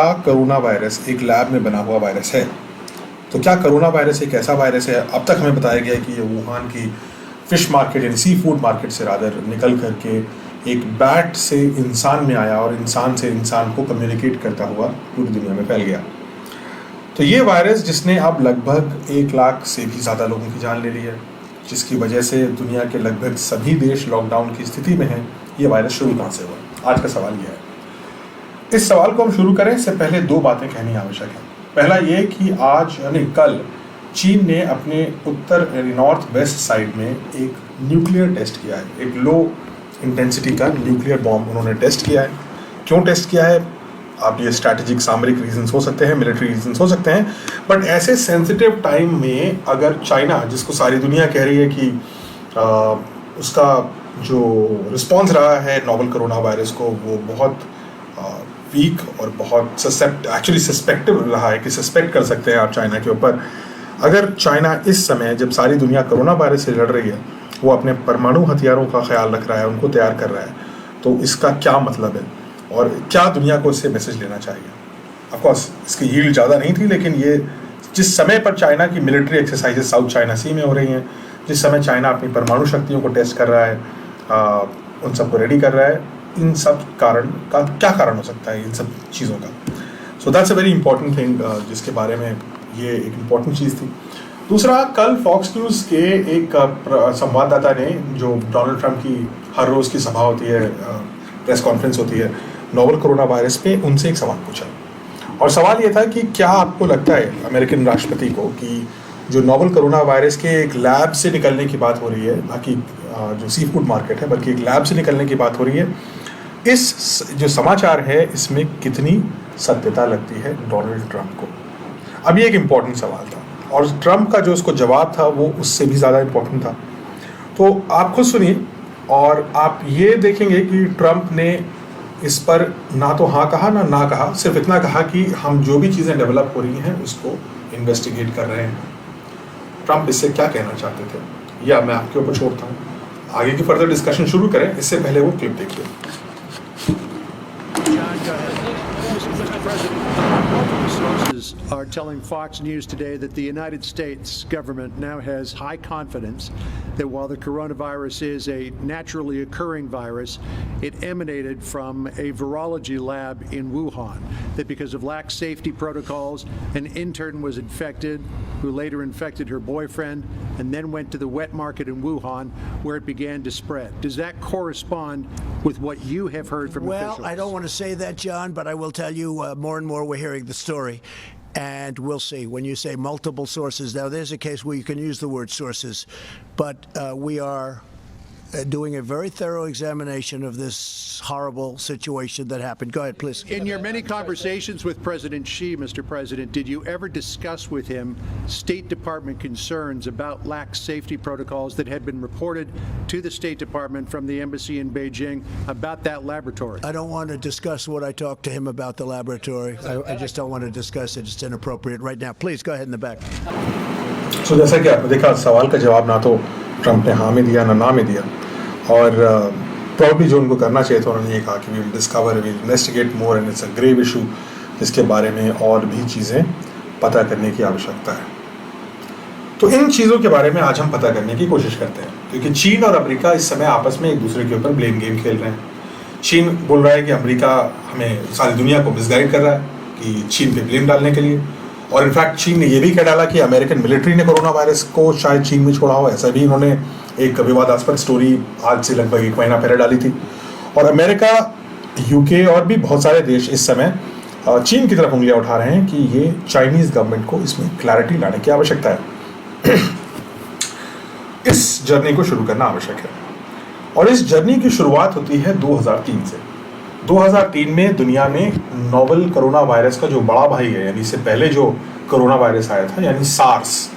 क्या corona virus एक lab में बना हुआ वायरस है? तो क्या कोरोना वायरस एक ऐसा वायरस है? अब तक हमें बताया गया है कि ये वुहान की फिश मार्केट यानी सी फूड मार्केट से रादर निकल करके एक बैट से इंसान में आया और इंसान से इंसान को कम्युनिकेट करता हुआ पूरी दुनिया में फैल गया। तो ये वायरस जिसने अब लगभग 1 लाख से भी ज़्यादा लोगों की जान ले ली है, जिसकी वजह से दुनिया के लगभग सभी देश लॉकडाउन की स्थिति में हैं, ये वायरस शुरू कहाँ से हुआ? आज का सवाल यह है। इस सवाल को हम शुरू करें इससे पहले 2 बातें कहनी आवश्यक है। पहला ये कि आज यानी कल चीन ने अपने उत्तर यानी नॉर्थ वेस्ट साइड में एक न्यूक्लियर टेस्ट किया है। एक लो इंटेंसिटी का न्यूक्लियर बॉम्ब उन्होंने टेस्ट किया है। क्यों टेस्ट किया है? आप ये स्ट्रैटेजिक सामरिक रीजंस हो सकते हैं, मिलिट्री रीजंस हो सकते हैं, बट ऐसे सेंसिटिव टाइम में अगर चाइना, जिसको सारी दुनिया कह रही है कि उसका जो रिस्पॉन्स रहा है नोवेल कोरोना वायरस को वो बहुत वीक और बहुत सस्पेक्टिव रहा है कि सस्पेक्ट कर सकते हैं आप चाइना के ऊपर। अगर चाइना इस समय जब सारी दुनिया कोरोना वायरस से लड़ रही है वो अपने परमाणु हथियारों का ख्याल रख रहा है, उनको तैयार कर रहा है, तो इसका क्या मतलब है और क्या दुनिया को इससे मैसेज लेना चाहिए? ऑफकोर्स इसकी यील्ड ज़्यादा नहीं थी, लेकिन ये जिस समय पर चाइना की मिलिट्री एक्सरसाइजेस साउथ चाइना सी में हो रही हैं, जिस समय चाइना अपनी परमाणु शक्तियों को टेस्ट कर रहा है, उन सबको रेडी कर रहा है, इन सब कारण का क्या कारण हो सकता है इन सब चीज़ों का? So that's a very important thing जिसके बारे में ये एक इम्पॉर्टेंट चीज़ थी। दूसरा, कल फॉक्स न्यूज़ के एक संवाददाता ने, जो डोनाल्ड ट्रंप की हर रोज़ की सभा होती है, प्रेस कॉन्फ्रेंस होती है नोवेल कोरोना वायरस पे, उनसे एक सवाल पूछा और सवाल ये था कि क्या आपको लगता है अमेरिकन राष्ट्रपति को कि जो नोवेल कोरोना वायरस के एक लैब से निकलने की बात हो रही है, बाकी जो सी फूड मार्केट है बल्कि एक लैब से निकलने की बात हो रही है, इस जो समाचार है इसमें कितनी सत्यता लगती है डोनाल्ड ट्रंप को? अब ये एक इम्पॉर्टेंट सवाल था और ट्रंप का जो उसको जवाब था वो उससे भी ज़्यादा इम्पोर्टेंट था। तो आप खुद सुनिए और आप ये देखेंगे कि ट्रंप ने इस पर ना तो हाँ कहा ना कहा, सिर्फ इतना कहा कि हम जो भी चीज़ें डेवलप हो रही हैं उसको इन्वेस्टिगेट कर रहे हैं। ट्रंप इससे क्या कहना चाहते थे या मैं आपके ऊपर छोड़ता हूँ, आगे की फर्दर डिस्कशन शुरू करें। इससे पहले वो क्लिप देखिए। Sources are telling Fox News today that the United States government now has high confidence that while the coronavirus is a naturally occurring virus, it emanated from a virology lab in Wuhan, that because of lax safety protocols, an intern was infected, who later infected her boyfriend, and then went to the wet market in Wuhan, where it began to spread. Does that correspond with what you have heard from officials? Well, I don't want to say that, John, but I will tell you more and more we're hearing the story. And we'll see. When you say multiple sources, now there's a case where you can use the word sources, but we are doing a very thorough examination of this horrible situation that happened. Go ahead, please. In your many conversations with President Xi, Mr. President, did you ever discuss with him State Department concerns about lax safety protocols that had been reported to the State Department from the embassy in Beijing about that laboratory? I don't want to discuss what I talked to him about the laboratory. I just don't want to discuss it. It's inappropriate right now. Please go ahead in the back. So जैसा कि आपने देखा, सवाल का जवाब ना तो Trump ने हाँ में दिया ना में दिया, और प्रॉब्ली जो उनको करना चाहिए था उन्होंने ये कहा कि we will discover, we will investigate more and it's a grave issue, जिसके बारे में और भी चीज़ें पता करने की आवश्यकता है। तो इन चीज़ों के बारे में आज हम पता करने की कोशिश करते हैं, क्योंकि चीन और अमेरिका इस समय आपस में एक दूसरे के ऊपर ब्लेम गेम खेल रहे हैं। चीन बोल रहा है कि अमेरिका हमें, सारी दुनिया को मिसगाइड कर रहा है कि चीन पे ब्लेम डालने के लिए, और इनफैक्ट चीन ने ये भी कह डाला कि अमेरिकन मिलिट्री ने कोरोना वायरस को शायद चीन में छोड़ा हो। ऐसा भी इन्होंने एक विवादास्पद स्टोरी आज से लगभग 1 महीना पहले डाली थी। और अमेरिका, यूके और भी बहुत सारे देश इस समय चीन की तरफ उंगलियां उठा रहे हैं कि ये चाइनीज़ गवर्नमेंट को इसमें क्लैरिटी लाने की आवश्यकता है। इस जर्नी को शुरू करना आवश्यक है और इस जर्नी की शुरुआत होती है 2003 से। 2003 में दुनिया में नोवेल कोरोना वायरस का जो बड़ा भाई है, यानी इससे पहले जो कोरोना वायरस आया था यानी सार्स,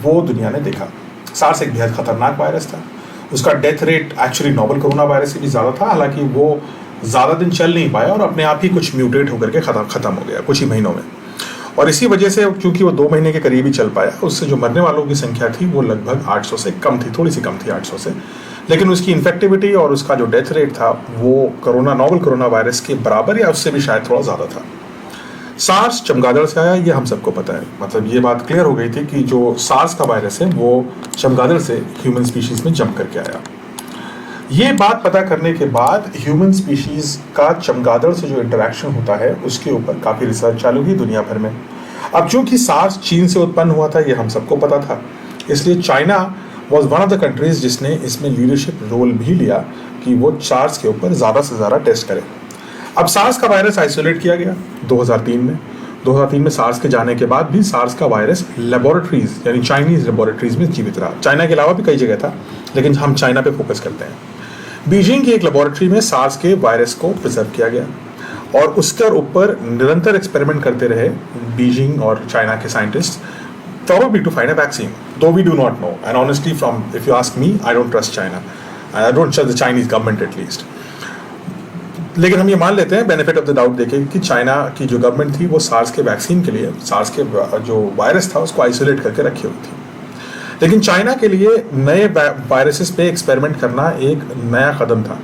वो दुनिया ने देखा। सार्स एक बेहद खतरनाक वायरस था। उसका death rate actually novel corona virus से भी ज़्यादा था, हालांकि वो ज़्यादा दिन चल नहीं पाया और अपने आप ही कुछ म्यूटेट होकर के ख़त्म हो गया कुछ ही महीनों में। और इसी वजह से क्योंकि वो 2 महीने के करीब ही चल पाया, उससे जो मरने वालों की संख्या थी वो लगभग 800 से कम थी, थोड़ी सी कम थी 800 से, लेकिन उसकी इन्फेक्टिविटी और उसका जो डेथ रेट था वो नोवेल कोरोना वायरस के बराबर या उससे भी शायद थोड़ा ज़्यादा था। सार्स चमगादड़ से आया, ये हम सबको पता है। मतलब ये बात क्लियर हो गई थी कि जो सार्स का वायरस है वो चमगादड़ से ह्यूमन स्पीशीज में जंप करके आया। ये बात पता करने के बाद ह्यूमन स्पीशीज का चमगादड़ से जो इंटरेक्शन होता है उसके ऊपर काफ़ी रिसर्च चालू हुई दुनिया भर में। अब चूंकि सार्स चीन से उत्पन्न हुआ था, ये हम सबको पता था, इसलिए China was one of the countries जिसने इसमें लीडरशिप रोल भी लिया कि वो सार्स के ऊपर ज़्यादा से ज़्यादा टेस्ट करे। अब सार्स का वायरस आइसोलेट किया गया 2003 में। 2003 में सार्स के जाने के बाद भी सार्स का वायरस लेबोरेटरीज यानी चाइनीज लेबोरेटरीज में जीवित रहा। चाइना के अलावा भी कई जगह था, लेकिन हम चाइना पे फोकस करते हैं। बीजिंग की एक लेबोरेटरी में सार्स के वायरस को प्रिजर्व किया गया और उसके ऊपर निरंतर एक्सपेरिमेंट करते रहे बीजिंग और चाइना के scientist, probably to find a vaccine, though we do not know. And honestly, if you ask me, I don't trust China. I don't trust the Chinese government at least. लेकिन हम ये मान लेते हैं benefit of the doubt देके कि China की जो गवर्नमेंट थी वो सार्स के वैक्सीन के लिए सार्स के जो वायरस था उसको आइसोलेट करके रखी हुई थी। लेकिन चाइना के लिए नए वायरसेस पे एक्सपेरिमेंट करना एक नया कदम था।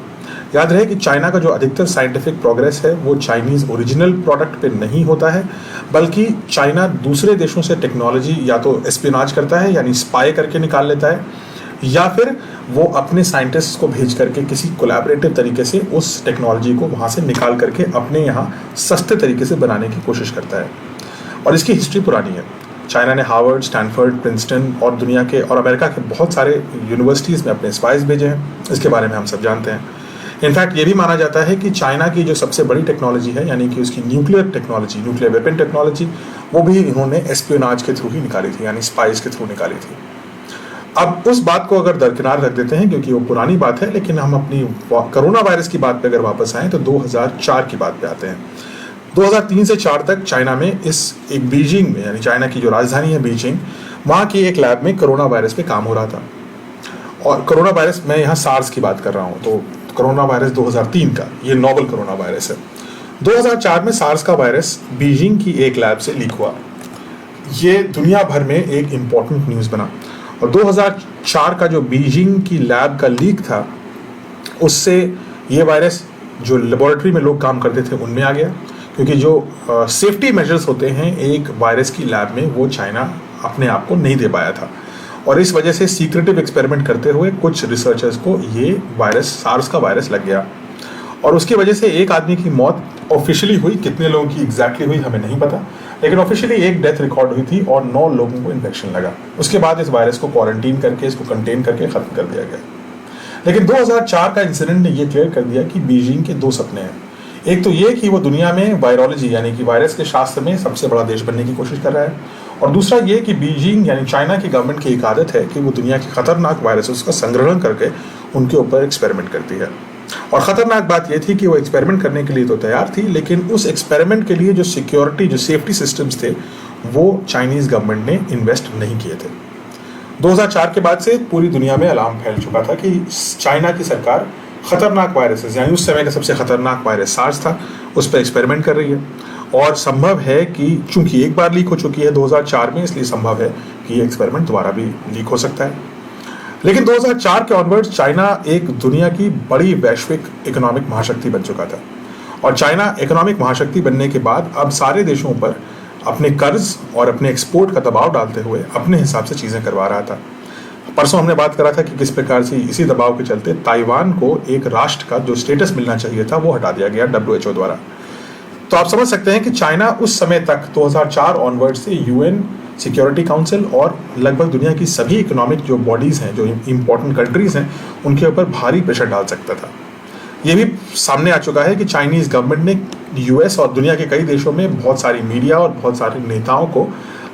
याद रहे कि चाइना का जो अधिकतर साइंटिफिक प्रोग्रेस है वो चाइनीज ओरिजिनल प्रोडक्ट पे नहीं होता है, बल्कि चाइना दूसरे देशों से टेक्नोलॉजी या तो एस्पियोनाज करता है यानी स्पाई करके निकाल लेता है, या फिर वो अपने साइंटिस्ट को भेज करके किसी कोलैबोरेटिव तरीके से उस टेक्नोलॉजी को वहाँ से निकाल करके अपने यहाँ सस्ते तरीके से बनाने की कोशिश करता है। और इसकी हिस्ट्री पुरानी है। चाइना ने हार्वर्ड, स्टैनफोर्ड, प्रिंसटन और दुनिया के और अमेरिका के बहुत सारे यूनिवर्सिटीज़ में अपने स्पाइस भेजे हैं। इसके बारे में हम सब जानते हैं। इनफैक्ट ये भी माना जाता है कि चाइना की जो सबसे बड़ी टेक्नोलॉजी है यानी कि उसकी nuclear technology, nuclear weapon technology, वो भी इन्होंने एस्पियोनाज के थ्रू ही निकाली थी यानी स्पाइस के थ्रू निकाली थी। अब उस बात को अगर दरकिनार रख देते हैं क्योंकि वो पुरानी बात है, लेकिन हम अपनी कोरोना वायरस की बात पे अगर वापस आएँ तो 2004 की बात पे आते हैं। 2003 से 4 तक चाइना में इस एक बीजिंग में यानी चाइना की जो राजधानी है बीजिंग, वहाँ की एक लैब में कोरोना वायरस पे काम हो रहा था। और कोरोना वायरस, मैं यहाँ सार्स की बात कर रहा हूँ, तो कोरोना वायरस 2003 का ये नोवेल कोरोना वायरस है। 2004 में सार्स का वायरस बीजिंग की एक लैब से लीक हुआ। ये दुनिया भर में एक इम्पॉर्टेंट न्यूज़ बना। और 2004 का जो बीजिंग की लैब का लीक था, उससे ये वायरस जो लेबोरेटरी में लोग काम करते थे उनमें आ गया, क्योंकि जो सेफ्टी मेजर्स होते हैं एक वायरस की लैब में वो चाइना अपने आप को नहीं दे पाया था। और इस वजह से सीक्रेटिव एक्सपेरिमेंट करते हुए कुछ रिसर्चर्स को ये वायरस, सार्स का वायरस लग गया और उसकी वजह से एक आदमी की मौत ऑफिशियली हुई। कितने लोगों की एग्जैक्टली हुई हमें नहीं पता, लेकिन ऑफिशियली एक डेथ रिकॉर्ड हुई थी और 9 लोगों को इन्फेक्शन लगा। उसके बाद इस वायरस को क्वारंटीन करके, इसको कंटेन करके ख़त्म कर दिया गया। लेकिन 2004 का इंसिडेंट ने यह क्लियर कर दिया कि बीजिंग के 2 सपने हैं। एक तो ये कि वो दुनिया में वायरोलॉजी यानी कि वायरस के शास्त्र में सबसे बड़ा देश बनने की कोशिश कर रहा है, और दूसरा ये कि बीजिंग यानी चाइना की गवर्नमेंट की एक आदत है कि वो दुनिया के खतरनाक वायरसेस का संग्रहण करके उनके ऊपर एक्सपेरिमेंट करती है। और ख़तरनाक बात यह थी कि वो एक्सपेरिमेंट करने के लिए तो तैयार थी, लेकिन उस एक्सपेरिमेंट के लिए जो सिक्योरिटी, जो सेफ्टी सिस्टम्स थे, वो चाइनीज़ गवर्नमेंट ने इन्वेस्ट नहीं किए थे। 2004 के बाद से पूरी दुनिया में अलार्म फैल चुका था कि चाइना की सरकार खतरनाक वायरसेस यानी उस समय का सबसे खतरनाक वायरस सार्स था, उस पर एक्सपेरिमेंट कर रही है। और संभव है कि चूंकि एक बार लीक हो चुकी है 2004 में, इसलिए संभव है कि ये एक्सपेरिमेंट दोबारा भी लीक हो सकता है। लेकिन 2004 के ऑनवर्ड्स चाइना एक दुनिया की बड़ी वैश्विक इकोनॉमिक महाशक्ति बन चुका था। और चाइना इकोनॉमिक महाशक्ति बनने के बाद अब सारे देशों पर अपने कर्ज और अपने एक्सपोर्ट का दबाव डालते हुए अपने हिसाब से चीज़ें करवा रहा था। परसों हमने बात करा था कि किस प्रकार से इसी दबाव के चलते ताइवान को एक राष्ट्र का जो स्टेटस मिलना चाहिए था वो हटा दिया गया WHO द्वारा। तो आप समझ सकते हैं कि चाइना उस समय तक 2004 ऑनवर्ड से UN सिक्योरिटी काउंसिल और लगभग दुनिया की सभी इकोनॉमिक जो बॉडीज़ हैं, जो इम्पोर्टेंट कंट्रीज़ हैं, उनके ऊपर भारी प्रेशर डाल सकता था। ये भी सामने आ चुका है कि चाइनीज़ गवर्नमेंट ने US और दुनिया के कई देशों में बहुत सारी मीडिया और बहुत सारे नेताओं को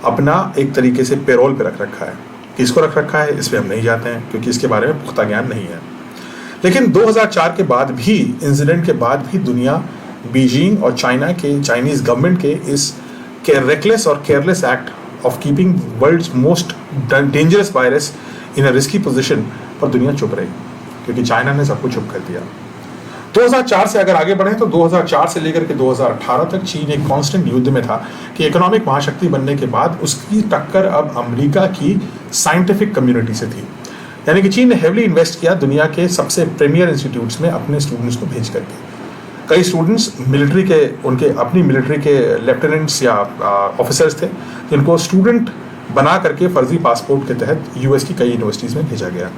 अपना एक तरीके से पेरोल पे रख रखा है। किसको रख रखा है इस पर हम नहीं जाते हैं क्योंकि इसके बारे में पुख्ता ज्ञान नहीं है। लेकिन 2004 के बाद भी, इंसिडेंट के बाद भी, दुनिया बीजिंग और चाइनीज़ गवर्नमेंट के इस रेकलेस और careless act of keeping world's most dangerous virus in a risky position पर दुनिया चुप रही, क्योंकि चाइना ने सबको चुप कर दिया। 2004 से अगर आगे बढ़े तो 2004 से लेकर के 2018 तक चीन एक कांस्टेंट युद्ध में था कि इकोनॉमिक महाशक्ति बनने के बाद उसकी टक्कर अब अमेरिका की साइंटिफिक कम्युनिटी से थी। यानी कि चीन ने हेवली इन्वेस्ट किया दुनिया के सबसे प्रीमियर इंस्टीट्यूट्स में अपने स्टूडेंट्स को भेज करके। कई स्टूडेंट्स मिलिट्री के, उनके अपनी मिलिट्री के लेफ्टिनेंट्स या ऑफिसर्स थे जिनको स्टूडेंट बना करके फर्जी पासपोर्ट के तहत यूएस की कई यूनिवर्सिटीज़ में भेजा गया।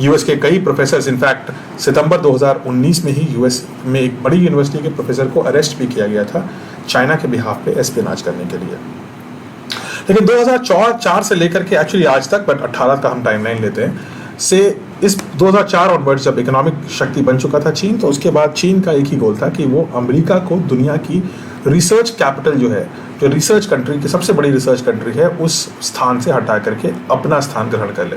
यूएस के कई प्रोफेसर्स, इनफैक्ट सितंबर 2019 में ही यूएस में एक बड़ी यूनिवर्सिटी के प्रोफेसर को अरेस्ट भी किया गया था चाइना के बिहाफ पे एस्पियोनाज करने के लिए। लेकिन 2004 से लेकर के एक्चुअली आज तक, बट 18 का हम टाइमलाइन लेते हैं, से इस 2004 ऑनवर्ड्स जब इकोनॉमिक शक्ति बन चुका था चीन, तो उसके बाद चीन का एक ही गोल था कि वो अमेरिका को दुनिया की रिसर्च कैपिटल जो है, जो रिसर्च कंट्री की सबसे बड़ी रिसर्च कंट्री है, उस स्थान से हटा करके अपना स्थान ग्रहण कर ले।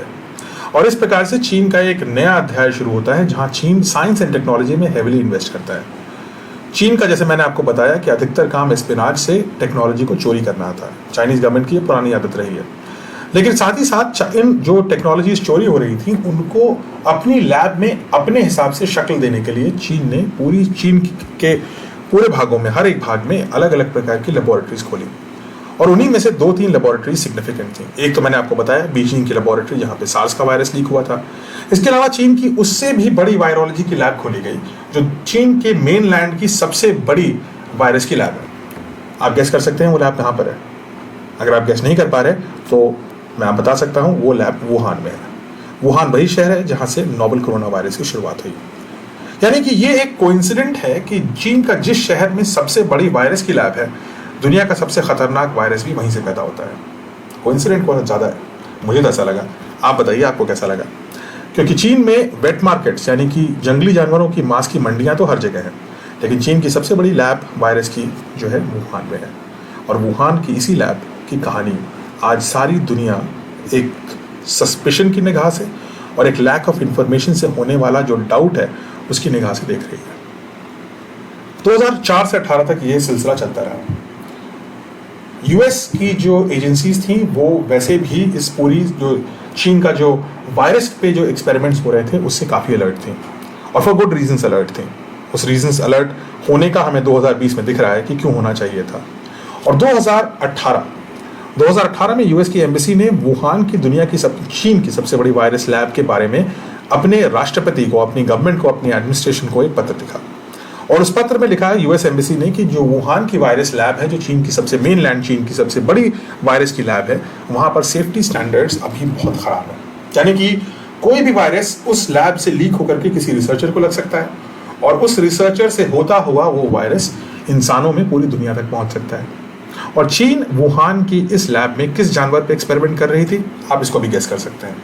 और इस प्रकार से चीन का एक नया अध्याय शुरू होता है जहां चीन साइंस एंड टेक्नोलॉजी में हेविली इन्वेस्ट करता है। चीन का, जैसे मैंने आपको बताया, कि अधिकतर काम एस्पियोनाज से टेक्नोलॉजी को चोरी करना था। चाइनीज गवर्नमेंट की ये पुरानी आदत रही है। लेकिन साथ ही साथ इन जो टेक्नोलॉजीज चोरी हो रही थी उनको अपनी लैब में अपने हिसाब से शक्ल देने के लिए चीन ने पूरी चीन के पूरे भागों में, हर एक भाग में अलग अलग प्रकार की लेबोरेटरीज खोली। और उन्हीं में से 2-3 लेबोरेटरी सिग्निफिकेंट थी। एक तो मैंने आपको बताया बीजिंग की लेबोरेटरी, जहाँ पे सार्स का वायरस लीक हुआ था। इसके अलावा चीन की उससे भी बड़ी वायरोलॉजी की लैब खोली गई, जो चीन के मेन लैंड की सबसे बड़ी वायरस की लैब है। आप गेस कर सकते हैं वो लैब कहाँ पर है? अगर आप गेस नहीं कर पा रहे तो मैं आप बता सकता हूँ, वो लैब वुहान में है। वुहान वही शहर है जहाँ से नोवेल कोरोना वायरस की शुरुआत हुई। यानी कि ये एक कोइंसिडेंट है कि चीन का जिस शहर में सबसे बड़ी वायरस की लैब है, दुनिया का सबसे खतरनाक वायरस भी वहीं से पैदा होता है। कोइंसिडेंट बहुत ज़्यादा है, मुझे तो ऐसा लगा। आप बताइए आपको कैसा लगा? क्योंकि चीन में वेट मार्केट्स, यानी कि जंगली जानवरों की मांस की मंडियां तो हर जगह हैं, लेकिन चीन की सबसे बड़ी लैब वायरस की जो है वुहान में है। और वुहान की इसी लैब की कहानी आज सारी दुनिया एक सस्पिशन की निगाह से और एक लैक ऑफ इंफॉर्मेशन से होने वाला जो डाउट है उसकी निगाह से देख रही है। 2004 से 18 तक ये सिलसिला चलता रहा। यूएस की जो एजेंसीज थी वो वैसे भी इस पूरी जो चीन का जो वायरस पे जो एक्सपेरिमेंट्स हो रहे थे उससे काफ़ी अलर्ट थी, और फॉर गुड रीजंस अलर्ट थी। उस रीजंस अलर्ट होने का हमें 2020 में दिख रहा है कि क्यों होना चाहिए था। और 2018 में यूएस की एम्बेसी ने वुहान की चीन की सबसे बड़ी वायरस लैब के बारे में अपने राष्ट्रपति को, अपनी गवर्नमेंट को, अपनी एडमिनिस्ट्रेशन को एक पत्र लिखा। और उस पत्र में लिखा है यूएस एम्बेसी ने कि जो वुहान की वायरस लैब है, जो चीन की सबसे मेन लैंड, चीन की सबसे बड़ी वायरस की लैब है, वहां पर सेफ्टी स्टैंडर्ड्स अभी बहुत खराब है। यानी कि कोई भी वायरस उस लैब से लीक होकर के किसी रिसर्चर को लग सकता है, और उस रिसर्चर से होता हुआ वो वायरस इंसानों में पूरी दुनिया तक पहुंच सकता है। और चीन वुहान की इस लैब में किस जानवर पे एक्सपेरिमेंट कर रही थी, आप इसको भी गेस कर सकते हैं।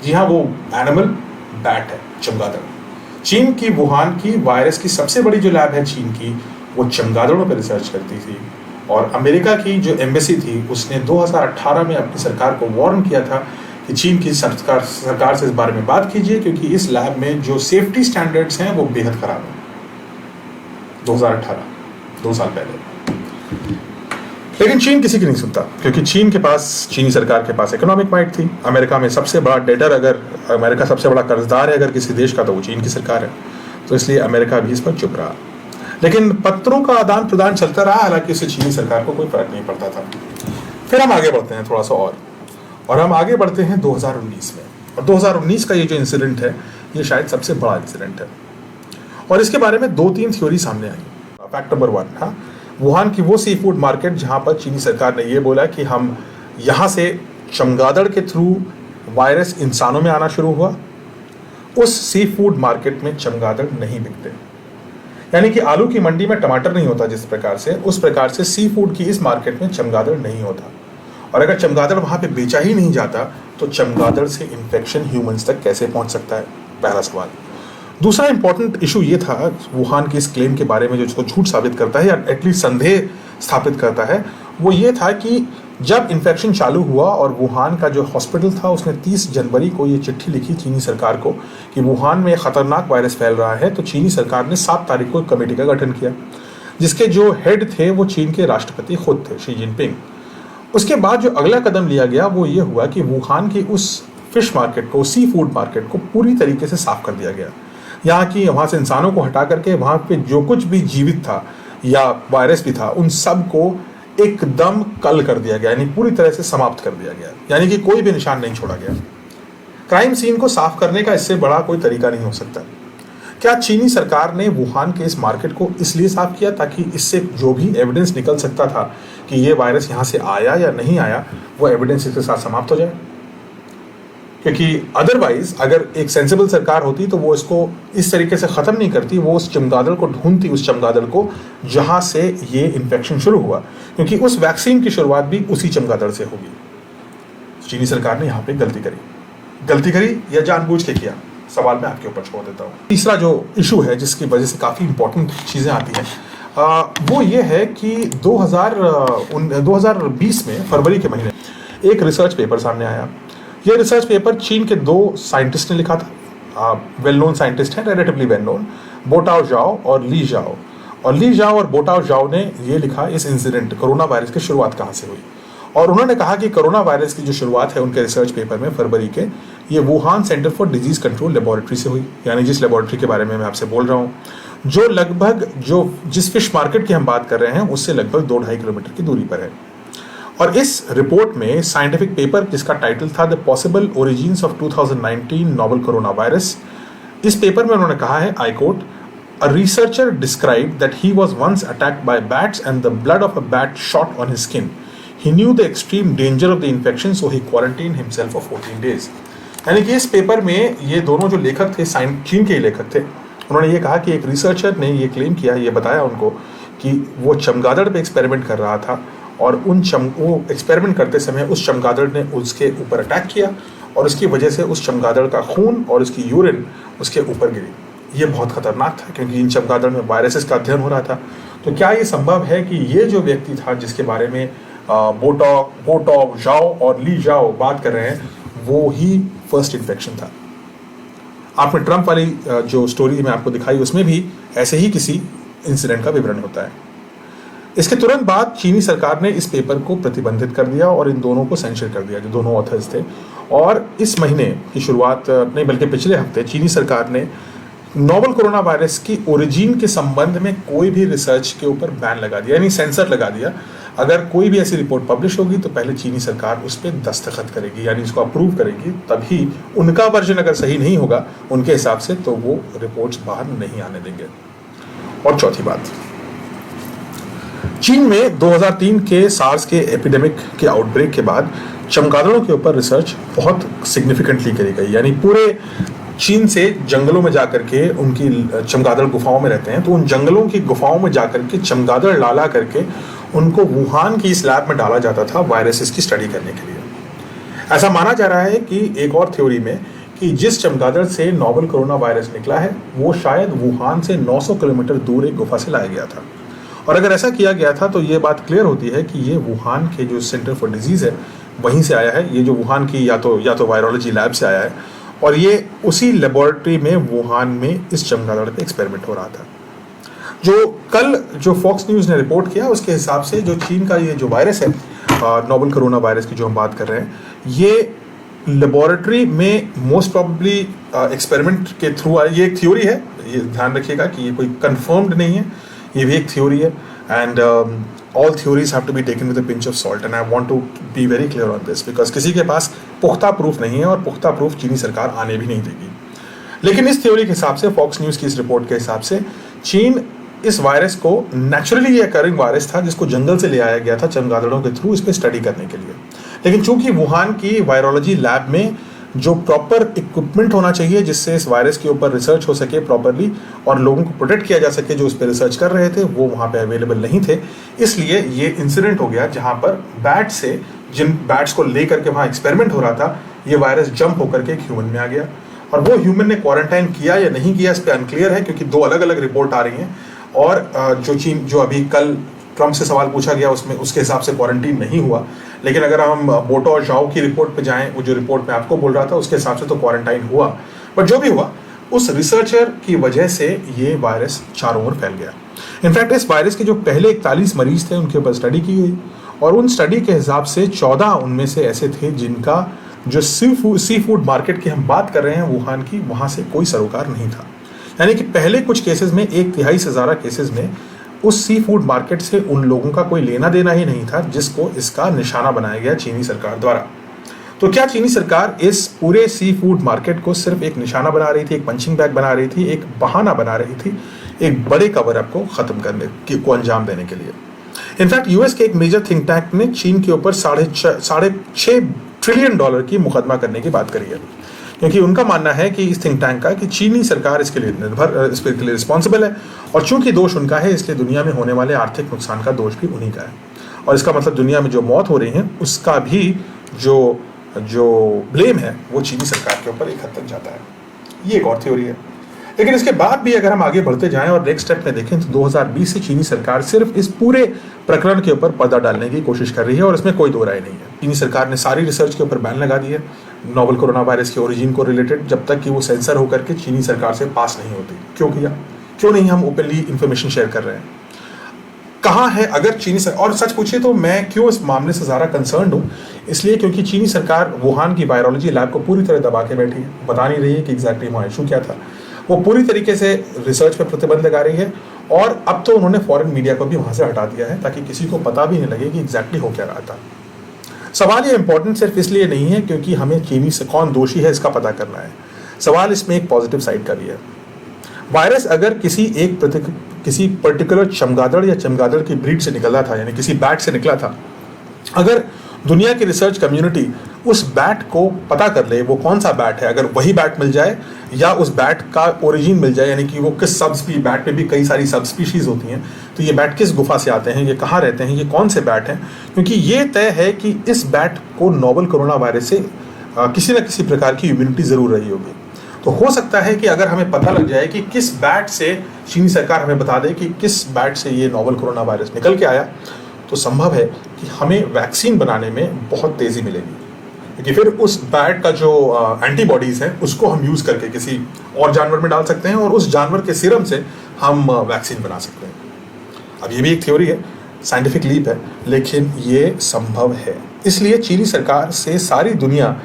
जी हाँ, वो एनिमल बैट है, चमगादड़। चीन की वुहान की वायरस की सबसे बड़ी जो लैब है चीन की, वो चमगादड़ों पर रिसर्च करती थी। और अमेरिका की जो एम्बेसी थी उसने 2018 में अपनी सरकार को वार्न किया था कि चीन की सरकार से इस बारे में बात कीजिए, क्योंकि इस लैब में जो सेफ्टी स्टैंडर्ड्स हैं वो बेहद खराब है। 2018, 2 साल पहले। लेकिन चीन किसी की नहीं सुनता, क्योंकि चीनी सरकार के पास इकोनॉमिक माइट थी। अमेरिका में सबसे बड़ा डेटर, अगर अमेरिका सबसे बड़ा कर्जदार है अगर किसी देश का, तो वो चीन की सरकार है। तो इसलिए अमेरिका भी इस पर चुप रहा। लेकिन पत्रों का आदान प्रदान चलता रहा, हालांकि उससे चीनी सरकार को कोई फर्क नहीं पड़ता था। फिर हम आगे बढ़ते हैं थोड़ा सा और हम आगे बढ़ते हैं 2019 में। और 2019 का ये जो इंसिडेंट है, ये शायद सबसे बड़ा इंसिडेंट है। और इसके बारे में 2-3 थ्योरी सामने आई। फैक्ट नंबर 1, हाँ, वुहान की वो सी फूड मार्केट जहाँ पर चीनी सरकार ने ये बोला कि हम यहाँ से चमगादड़ के थ्रू वायरस इंसानों में आना शुरू हुआ, उस सी फूड मार्केट में चमगादड़ नहीं बिकते। यानी कि आलू की मंडी में टमाटर नहीं होता जिस प्रकार से, उस प्रकार से सी फूड की इस मार्केट में चमगादड़ नहीं होता। और अगर चमगादड़ वहाँ पे बेचा ही नहीं जाता तो चमगादड़ से इन्फेक्शन ह्यूमंस तक कैसे पहुँच सकता है, पहला सवाल। दूसरा इंपॉर्टेंट इशू ये था वुहान के इस क्लेम के बारे में, जो इसको झूठ साबित करता है या एटलीस्ट संदेह स्थापित करता है, वो ये था कि जब इन्फेक्शन चालू हुआ और वुहान का जो हॉस्पिटल था उसने 30 जनवरी को ये चिट्ठी लिखी चीनी सरकार को कि वुहान में खतरनाक वायरस फैल रहा है, तो चीनी सरकार ने 7 तारीख को एक कमेटी का गठन किया, जिसके जो हेड थे वो चीन के राष्ट्रपति खुद थे, शी जिनपिंग। उसके बाद जो अगला कदम लिया गया वो ये हुआ कि वुहान की उस फिश मार्केट को, सी फूड मार्केट को पूरी तरीके से साफ कर दिया गया। यहाँ की वहाँ से इंसानों को हटा करके वहाँ पे जो कुछ भी जीवित था या वायरस भी था, उन सब को एकदम कल कर दिया गया, यानी पूरी तरह से समाप्त कर दिया गया, यानी कि कोई भी निशान नहीं छोड़ा गया। क्राइम सीन को साफ करने का इससे बड़ा कोई तरीका नहीं हो सकता। क्या चीनी सरकार ने वुहान के इस मार्केट को इसलिए साफ किया ताकि इससे जो भी एविडेंस निकल सकता था कि ये वायरस यहाँ से आया या नहीं आया, वो एविडेंस इसके साथ समाप्त हो जाए? क्योंकि अदरवाइज अगर एक सेंसिबल सरकार होती तो वो इसको इस तरीके से ख़त्म नहीं करती, वो उस चमगादड़ को ढूंढती, उस चमगादड़ को जहाँ से ये इन्फेक्शन शुरू हुआ, क्योंकि उस वैक्सीन की शुरुआत भी उसी चमगादड़ से होगी। चीनी सरकार ने यहाँ पे गलती करी या जानबूझ के किया, सवाल मैं आपके ऊपर छोड़ देता हूँ। तीसरा जो इशू है जिसकी वजह से काफ़ी इंपॉर्टेंट चीज़ें आती हैं वो ये है कि 2020 में फरवरी के महीने एक रिसर्च पेपर सामने आया। यह रिसर्च पेपर चीन के 2 साइंटिस्ट ने लिखा था, वेल नोन साइंटिस्ट हैं, रिलेटिवली वेल नोन, बोटाओ जाओ और ली जाओ। और ली जाओ और बोटाओ जाओ ने ये लिखा इस इंसिडेंट कोरोना वायरस की शुरुआत कहाँ से हुई। और उन्होंने कहा कि कोरोना वायरस की जो शुरुआत है उनके रिसर्च पेपर में फरवरी के, ये Wuhan centre for disease control laboratory से हुई, यानी जिस लेबोरेटरी के बारे में मैं आपसे बोल रहा हूँ, जो जिस फिश मार्केट की हम बात कर रहे हैं उससे लगभग 2-2.5 किलोमीटर की दूरी पर है। और इस रिपोर्ट में साइंटिफिक पेपर जिसका टाइटल था the possible origins of 2019 novel corona virus, इस पेपर में उन्होंने कहा है, I quote, a researcher described that he was once attacked by bats and the blood of a bat shot on his skin. He knew the extreme danger of the infection, so he quarantined himself for 14 days. यानी कि इस paper में ये दोनों जो लेखक थे, चीन के लेखक थे, उन्होंने ये कहा कि एक रिसर्चर ने ये क्लेम किया, ये बताया उनको कि वो चमगादड़ पे एक्सपेरिमेंट कर रहा था और वो एक्सपेरिमेंट करते समय उस चमगादड़ ने उसके ऊपर अटैक किया और उसकी वजह से उस चमगादड़ का खून और उसकी यूरिन उसके ऊपर गिरी। ये बहुत खतरनाक था क्योंकि इन चमगादड़ में वायरसेस का अध्ययन हो रहा था। तो क्या ये संभव है कि ये जो व्यक्ति था जिसके बारे में बोटाओ जाओ और ली जाओ बात कर रहे हैं, वो ही फर्स्ट इन्फेक्शन था? आपने ट्रंप वाली जो स्टोरी मैं आपको दिखाई उसमें भी ऐसे ही किसी इंसिडेंट का विवरण होता है। इसके तुरंत बाद चीनी सरकार ने इस पेपर को प्रतिबंधित कर दिया और इन दोनों को सेंसर कर दिया, जो दोनों ऑथर्स थे। और इस महीने की शुरुआत नहीं बल्कि पिछले हफ्ते चीनी सरकार ने नोवेल कोरोना वायरस की ओरिजिन के संबंध में कोई भी रिसर्च के ऊपर बैन लगा दिया, यानी सेंसर लगा दिया। अगर कोई भी ऐसी रिपोर्ट पब्लिश होगी तो पहले चीनी सरकार उस पर दस्तखत करेगी, यानी इसको अप्रूव करेगी, तभी उनका वर्जन अगर सही नहीं होगा उनके हिसाब से तो वो रिपोर्ट्स बाहर नहीं आने देंगे। और चौथी बात, चीन में 2003 के सार्स के एपिडेमिक के आउटब्रेक के बाद चमगादड़ों के ऊपर रिसर्च बहुत सिग्निफिकेंटली करी गई, यानी पूरे चीन से जंगलों में जाकर के, उनकी चमगादड़ गुफाओं में रहते हैं, तो उन जंगलों की गुफाओं में जाकर के चमगादड़ लाला करके उनको वुहान की इस लैब में डाला जाता था वायरसेस की स्टडी करने के लिए। ऐसा माना जा रहा है कि एक और थ्योरी में कि जिस चमगादड़ से नोवेल कोरोना वायरस निकला है वो शायद वुहान से 900 किलोमीटर दूर एक गुफा से लाया गया था। और अगर ऐसा किया गया था तो ये बात क्लियर होती है कि ये वुहान के जो सेंटर फॉर डिजीज़ है वहीं से आया है। ये जो वुहान की या तो वायरोलॉजी लैब से आया है और ये उसी लेबोरेटरी में वुहान में इस चमगादड़ पे एक्सपेरिमेंट हो रहा था। जो कल जो फॉक्स न्यूज़ ने रिपोर्ट किया उसके हिसाब से जो चीन का ये जो वायरस है, नोवेल कोरोना वायरस की जो हम बात कर रहे हैं, ये लेबोरेटरी में मोस्ट प्रॉब्ली एक्सपेरिमेंट के थ्रू आया। ये एक थ्योरी है, ये ध्यान रखिएगा कि ये कोई कंफर्म्ड नहीं है, ये भी एक थ्योरी है। And all theories have to be taken with a pinch of salt and I want to be very clear on this because किसी के पास पुख्ता प्रूफ नहीं है और पुख्ता प्रूफ चीनी सरकार आने भी नहीं देगी। लेकिन इस थ्योरी के हिसाब से, फॉक्स न्यूज़ की इस रिपोर्ट के हिसाब से, चीन इस वायरस को नेचुरली ये अकरिंग वायरस था जिसको जंगल से ले आया गया था चमगादड़ों के थ्रू इस पर स्टडी करने के लिए। लेकिन चूंकि वुहान की वायरोलॉजी लैब में जो प्रॉपर इक्विपमेंट होना चाहिए जिससे इस वायरस के ऊपर रिसर्च हो सके प्रॉपरली और लोगों को प्रोटेक्ट किया जा सके जो उस पर रिसर्च कर रहे थे, वो वहाँ पे अवेलेबल नहीं थे, इसलिए ये इंसिडेंट हो गया जहाँ पर बैट से, जिन बैट्स को लेकर के वहाँ एक्सपेरिमेंट हो रहा था, ये वायरस जंप होकर के एक ह्यूमन में आ गया। और वो ह्यूमन ने क्वारंटाइन किया या नहीं किया इस पर अनक्लियर है क्योंकि 2 अलग अलग रिपोर्ट आ रही हैं। और जो अभी कल ट्रंप से सवाल पूछा गया उसमें उसके हिसाब से क्वारंटीन नहीं हुआ। लेकिन अगर हम बोटो और जाओ की रिपोर्ट पे जाएं, वो जो रिपोर्ट मैं आपको बोल रहा था उसके हिसाब से तो क्वारंटाइन हुआ। बट जो भी हुआ, उस रिसर्चर की वजह से ये वायरस चारों ओर फैल गया। इनफैक्ट इस वायरस के जो पहले 41 मरीज थे उनके ऊपर स्टडी की गई और उन स्टडी के हिसाब से 14 उनमें से ऐसे थे जिनका जो सी फूड मार्केट की हम बात कर रहे हैं वुहान की, वहाँ से कोई सरोकार नहीं था। यानी कि पहले कुछ केसेस में 1/3 से ज़्यादा केसेस में उस सी फूड मार्केट से उन लोगों का कोई लेना देना ही नहीं था जिसको इसका निशाना बनाया गया चीनी सरकार द्वारा। तो क्या चीनी सरकार इस पूरे सी फूड मार्केट को सिर्फ एक निशाना बना रही थी, एक पंचिंग बैग बना रही थी, एक बहाना बना रही थी एक बड़े कवर अप को खत्म करने को अंजाम देने के लिए? इनफैक्ट यूएस के एक मेजर थिंक टैंक ने चीन के ऊपर $6.5 ट्रिलियन की मुकदमा करने की बात करी है, क्योंकि उनका मानना है कि इस थिंक टैंक का कि चीनी सरकार इसके लिए रिस्पॉन्सिबल है, और चूंकि दोष उनका है इसलिए दुनिया में होने वाले आर्थिक नुकसान का दोष भी उन्हीं का है, और इसका मतलब दुनिया में जो मौत हो रही है उसका भी जो ब्लेम है वो चीनी सरकार के ऊपर एक हद तक जाता है। ये एक और थ्योरी है। लेकिन इसके बाद भी अगर हम आगे बढ़ते जाएं और नेक्स्ट स्टेप में देखें तो 2020 से चीनी सरकार सिर्फ इस पूरे प्रकरण के ऊपर पर्दा डालने की कोशिश कर रही है, और इसमें कोई दो राय नहीं है। चीनी सरकार ने सारी रिसर्च के ऊपर बैन लगा दी है नोवेल कोरोना वायरस के ओरिजिन को रिलेटेड, जब तक कि वो सेंसर होकर के चीनी सरकार से पास नहीं होती। क्यों किया? क्यों नहीं हम ओपनली इंफॉर्मेशन शेयर कर रहे हैं? कहाँ है अगर चीनी सरकार, और सच पूछिए तो मैं क्यों इस मामले से ज़्यादा कंसर्न हूँ, इसलिए क्योंकि चीनी सरकार वुहान की वायरोलॉजी लैब को पूरी तरह दबा के बैठी है, बता नहीं रही है कि एग्जैक्टली वहाँ इशू क्या था। वो पूरी तरीके से रिसर्च पे प्रतिबंध लगा रही है, और अब तो उन्होंने फॉरेन मीडिया को भी वहाँ से हटा दिया है ताकि किसी को पता भी नहीं लगे कि एग्जैक्टली हो क्या रहा था। सवाल ये इंपॉर्टेंट सिर्फ इसलिए नहीं है क्योंकि हमें चीनी से कौन दोषी है इसका पता करना है, सवाल इसमें एक पॉजिटिव साइड का भी है। वायरस अगर किसी पर्टिकुलर चमगादड़ या चमगादड़ की ब्रीड से निकला था, यानी किसी बैट से निकला था, अगर दुनिया की रिसर्च कम्युनिटी उस बैट को पता कर ले वो कौन सा बैट है, अगर वही बैट मिल जाए या उस बैट का ओरिजिन मिल जाए, यानी कि वो किस बैट में भी कई सारी सब स्पीशीज होती हैं, तो ये बैट किस गुफा से आते हैं, ये कहाँ रहते हैं, ये कौन से बैट हैं, क्योंकि ये तय है कि इस बैट को नोवेल कोरोना वायरस से किसी न किसी प्रकार की इम्यूनिटी जरूर रही होगी। तो हो सकता है कि अगर हमें पता लग जाए कि किस बैट से, चीनी सरकार हमें बता दे कि किस बैट से ये नोवेल कोरोना वायरस निकल के आया, तो संभव है कि हमें वैक्सीन बनाने में बहुत तेज़ी मिलेगी, क्योंकि फिर उस बैट का जो एंटीबॉडीज़ हैं उसको हम यूज़ करके किसी और जानवर में डाल सकते हैं और उस जानवर के सीरम से हम वैक्सीन बना सकते हैं। अब ये भी एक थ्योरी है, साइंटिफिक लीप है, लेकिन ये संभव है। इसलिए चीनी सरकार से सारी दुनिया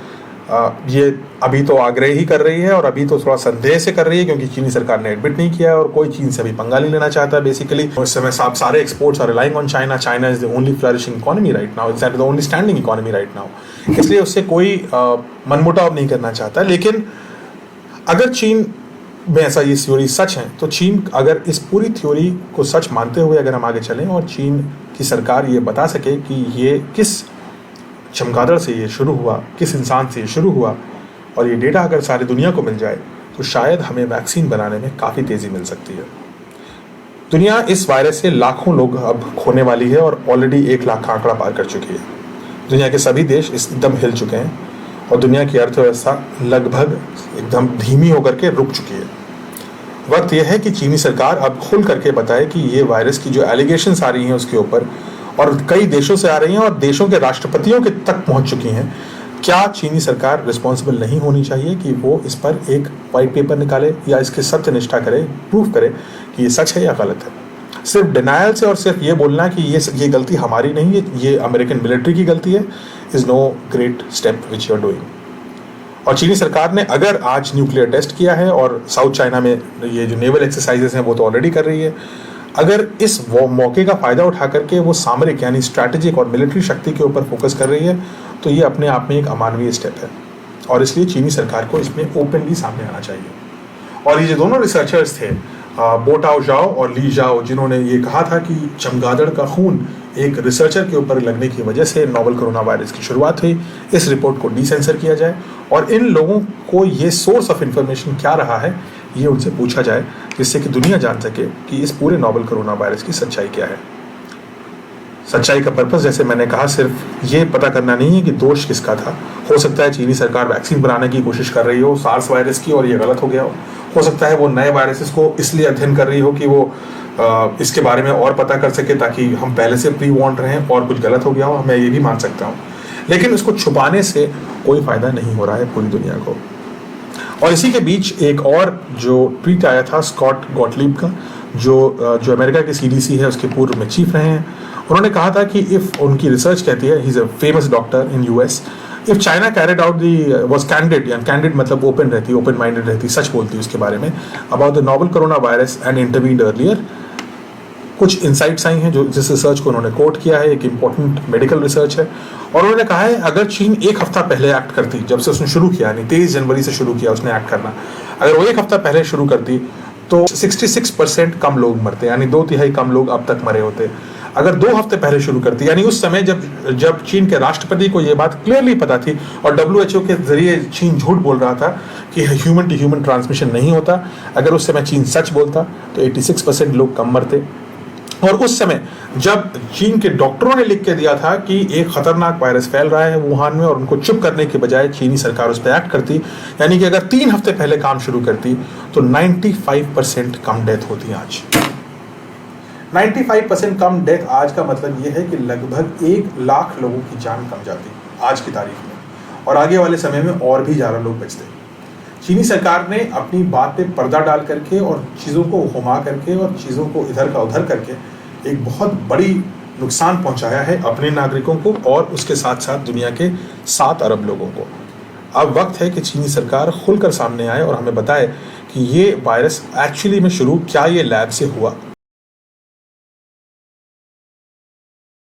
ये अभी तो आग्रह ही कर रही है, और अभी तो थोड़ा संदेह से कर रही है, क्योंकि चीनी सरकार ने एडमिट नहीं किया है और कोई चीन से अभी पंगा नहीं लेना चाहता बेसिकली। उस समय सारे exports are relying on China. China is the only flourishing economy right now, it's the only standing economy right now, इसलिए उससे कोई मनमुटाव नहीं करना चाहता। लेकिन अगर चीन में ऐसा ये थ्योरी सच है, तो चीन अगर इस पूरी थ्योरी को सच मानते हुए अगर हम आगे चलें और चीन की सरकार ये बता सके कि ये किस चमगादड़ से ये शुरू हुआ, किस इंसान से ये शुरू हुआ, और ये डेटा अगर सारी दुनिया को मिल जाए, तो शायद हमें वैक्सीन बनाने में काफ़ी तेज़ी मिल सकती है। दुनिया इस वायरस से लाखों लोग अब खोने वाली है और ऑलरेडी 1 लाख का आंकड़ा पार कर चुकी है। दुनिया के सभी देश एकदम हिल चुके हैं और दुनिया की अर्थव्यवस्था लगभग एकदम धीमी होकर के रुक चुकी है। वक्त यह है कि चीनी सरकार अब खुल करके बताए कि ये वायरस की जो एलिगेशंस आ रही हैं उसके ऊपर, और कई देशों से आ रही हैं और देशों के राष्ट्रपतियों के तक पहुंच चुकी हैं, क्या चीनी सरकार रिस्पॉन्सिबल नहीं होनी चाहिए कि वो इस पर एक वाइट पेपर निकाले या इसके सत्य निष्ठा करे, प्रूफ करे कि ये सच है या गलत है। सिर्फ डिनायल से और सिर्फ ये बोलना कि ये गलती हमारी नहीं है, ये अमेरिकन मिलिट्री की गलती है, is no great step which you are doing. और चीनी सरकार ने अगर आज न्यूक्लियर टेस्ट किया है और साउथ चाइना में ये जो नेवल एक्सरसाइजेस हैं वो तो ऑलरेडी कर रही है, अगर इस मौके का फ़ायदा उठा करके वो सामरिक यानी स्ट्रैटेजिक और मिलिट्री शक्ति के ऊपर फोकस कर रही है, तो ये अपने आप में एक अमानवीय स्टेप है, और इसलिए चीनी सरकार को इसमें ओपनली सामने आना चाहिए। और ये जो दोनों रिसर्चर्स थे, बोटाओ जाओ और ली जाओ, जिन्होंने ये कहा था कि चमगादड़ का खून एक रिसर्चर के ऊपर लगने की वजह से नोवेल कोरोना वायरस की शुरुआत हुई, इस रिपोर्ट को डीसेंसर किया जाए और इन लोगों को ये सोर्स ऑफ इंफॉर्मेशन क्या रहा है ये उनसे पूछा जाए, जिससे कि दुनिया जान सके कि इस पूरे नोवेल कोरोना वायरस की सच्चाई क्या है। सच्चाई का पर्पस, जैसे मैंने कहा, सिर्फ ये पता करना नहीं है कि दोष किसका था। हो सकता है चीनी सरकार वैक्सीन बनाने की कोशिश कर रही हो सार्स वायरस की और ये गलत हो गया हो सकता है वो नए वायरसेस को इसलिए अध्ययन कर रही हो कि वो इसके बारे में और पता कर सके ताकि हम पहले से प्री वार्न रहें, और कुछ गलत हो गया हो, मैं ये भी मान सकता हूँ। लेकिन इसको छुपाने से कोई फ़ायदा नहीं हो रहा है पूरी दुनिया को। और इसी के बीच एक और जो ट्वीट आया था स्कॉट गॉटलीब का, जो अमेरिका के CDC है उसके पूर्व में चीफ रहे हैं। उन्होंने कहा था कि इफ़ उनकी रिसर्च कहती है, he is a famous doctor in US, if China carried out was candid, या कैंडिड मतलब ओपन रहती, ओपन माइंडेड रहती, सच बोलती उसके बारे में about the novel corona virus and intervened earlier, कुछ इंसाइट्स आई हैं जो जिस रिसर्च को उन्होंने कोट किया है, एक इम्पोर्टेंट मेडिकल रिसर्च है, और उन्होंने कहा है अगर चीन एक हफ्ता पहले एक्ट करती, जब से उसने शुरू किया, यानी 23 जनवरी से शुरू किया उसने एक्ट करना, अगर वो एक हफ्ता पहले शुरू करती तो 66% कम लोग मरते, यानी 2/3 कम लोग अब तक मरे होते। अगर 2 हफ्ते पहले शुरू करती, यानी उस समय जब चीन के राष्ट्रपति को ये बात क्लियरली पता थी और WHO के जरिए चीन झूठ बोल रहा था कि ह्यूमन टू ह्यूमन ट्रांसमिशन नहीं होता, अगर उस समय चीन सच बोलता तो 86% लोग कम मरते। और उस समय जब चीन के डॉक्टरों ने लिख के दिया था कि एक खतरनाक वायरस फैल रहा है वुहान में, और उनको चुप करने के बजाय चीनी सरकार उस पर एक्ट करती, यानी कि अगर 3 हफ्ते पहले काम शुरू करती तो 95% कम डेथ होती आज। 95% कम डेथ आज का मतलब यह है कि लगभग 1 लाख लोगों की जान कम जाती आज की तारीख में, और आगे वाले समय में और भी ज़्यादा लोग बचते। चीनी सरकार ने अपनी बात पे पर्दा डाल करके और चीज़ों को घुमा करके और चीज़ों को इधर का उधर करके एक बहुत बड़ी नुकसान पहुंचाया है अपने नागरिकों को और उसके साथ साथ दुनिया के 7 अरब लोगों को। अब वक्त है कि चीनी सरकार खुलकर सामने आए और हमें बताए कि ये वायरस एक्चुअली में शुरू क्या ये लैब से हुआ